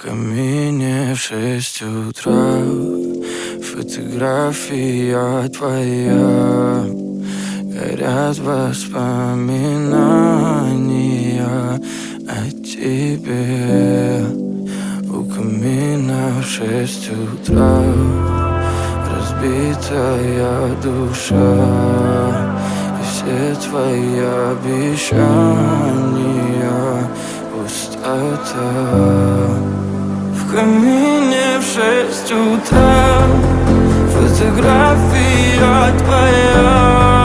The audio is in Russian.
камине в 6 утра фотография твоя. Горят воспоминания о тебе. У камина в 6 утра разбитая душа, и все твои обещания пустота. В камине в 6 утра фотография твоя.